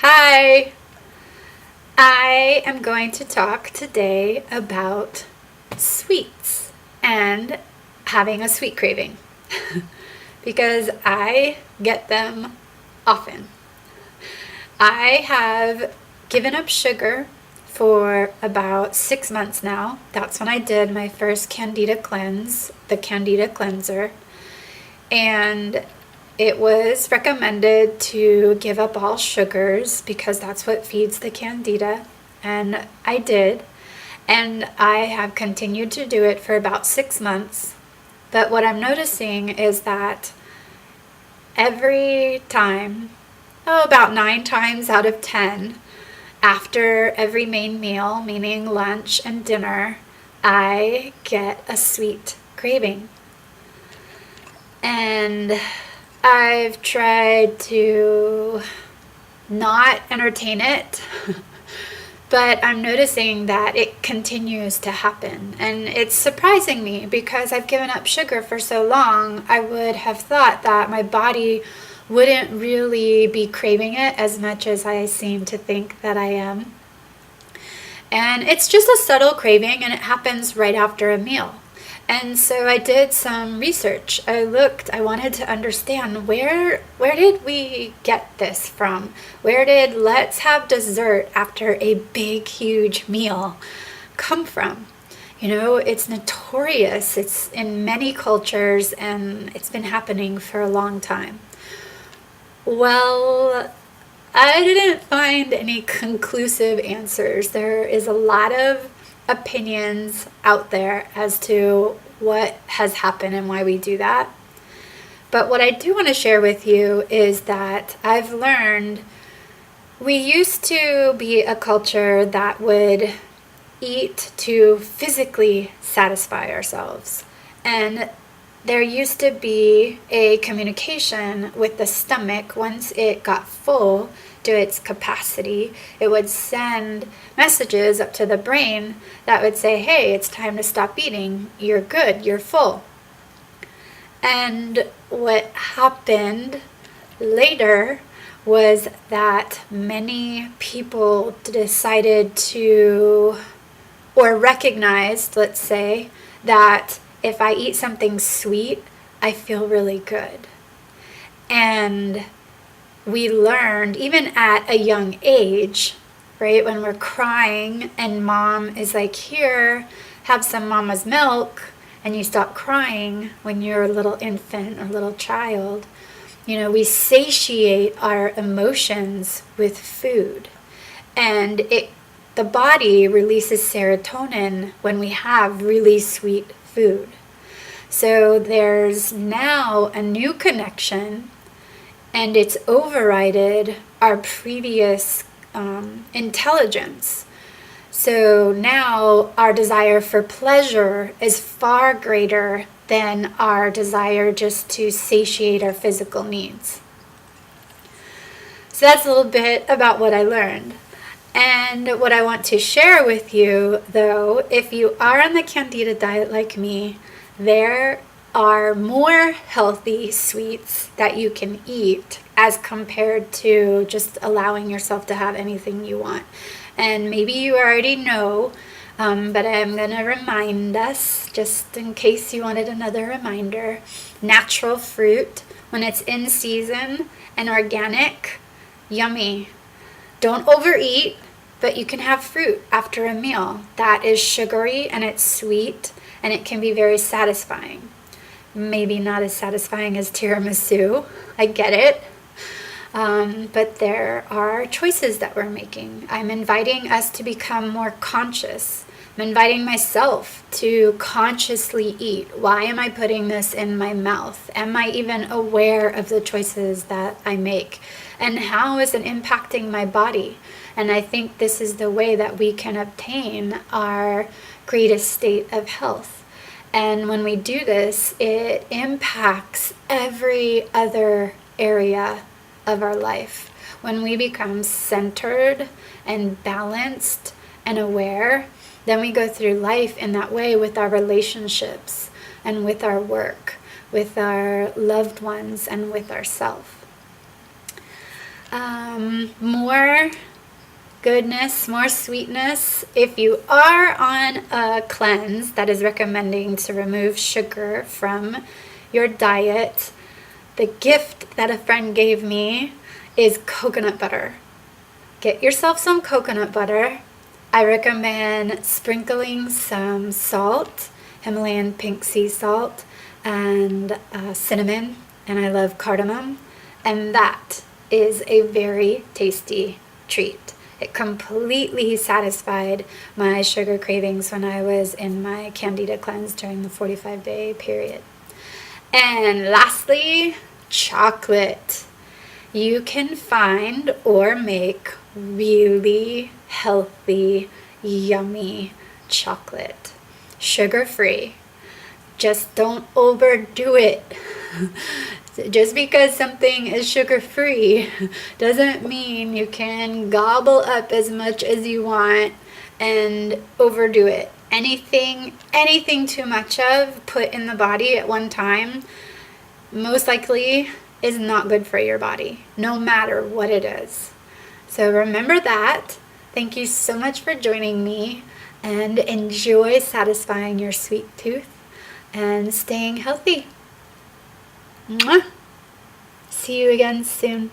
Hi! I am going to talk today about sweets and having a sweet craving because I get them often. I have given up sugar for about 6 months now. That's when I did my first Candida cleanse, the Candida cleanser. And it was recommended to give up all sugars because that's what feeds the Candida. And I did. And I have continued to do it for about 6 months. But what I'm noticing is that every time, about 9 times out of 10, after every main meal, meaning lunch and dinner, I get a sweet craving. And I've tried to not entertain it, but I'm noticing that it continues to happen. And it's surprising me because I've given up sugar for so long. I would have thought that my body wouldn't really be craving it as much as I seem to think that I am. And it's just a subtle craving, and it happens right after a meal. And so I did some research. I wanted to understand where did we get this from? Where did let's have dessert after a big, huge meal come from? It's notorious. It's in many cultures, and it's been happening for a long time. Well, I didn't find any conclusive answers. There is a lot of opinions out there as to what has happened and why we do that. But what I do want to share with you is that I've learned we used to be a culture that would eat to physically satisfy ourselves. And there used to be a communication with the stomach. Once it got full to its capacity, it would send messages up to the brain that would say, hey, it's time to stop eating. You're good. You're full. And what happened later was that many people decided to, or recognized, let's say, that if I eat something sweet, I feel really good. And we learned, even at a young age, right, when we're crying and mom is like, here, have some mama's milk, and you stop crying when you're a little infant or little child. We satiate our emotions with food. And the body releases serotonin when we have really sweet food. So there's now a new connection, and it's overridden our previous intelligence. So now our desire for pleasure is far greater than our desire just to satiate our physical needs. So that's a little bit about what I learned. And what I want to share with you, though, if you are on the Candida diet like me, there are more healthy sweets that you can eat as compared to just allowing yourself to have anything you want. And maybe you already know, but I'm going to remind us, just in case you wanted another reminder, natural fruit, when it's in season and organic, yummy. Don't overeat, but you can have fruit after a meal. That is sugary and it's sweet, and it can be very satisfying. Maybe not as satisfying as tiramisu, I get it. But there are choices that we're making. I'm inviting us to become more conscious. I'm inviting myself to consciously eat. Why am I putting this in my mouth? Am I even aware of the choices that I make? And how is it impacting my body? And I think this is the way that we can obtain our greatest state of health. And when we do this, it impacts every other area of our life. When we become centered and balanced and aware, then we go through life in that way with our relationships and with our work, with our loved ones, and with ourselves. more goodness, more sweetness. If you are on a cleanse that is recommending to remove sugar from your diet, the gift that a friend gave me is coconut butter. Get yourself some coconut butter. I recommend sprinkling some salt, Himalayan pink sea salt, and cinnamon, and I love cardamom, and that is a very tasty treat. It completely satisfied my sugar cravings when I was in my Candida cleanse during the 45-day period. And lastly, chocolate. You can find or make really healthy, yummy chocolate. Sugar-free. Just don't overdo it. Just because something is sugar-free doesn't mean you can gobble up as much as you want and overdo it. Anything too much of put in the body at one time most likely is not good for your body, no matter what it is. So remember that. Thank you so much for joining me, and enjoy satisfying your sweet tooth and staying healthy. Mwah! See you again soon.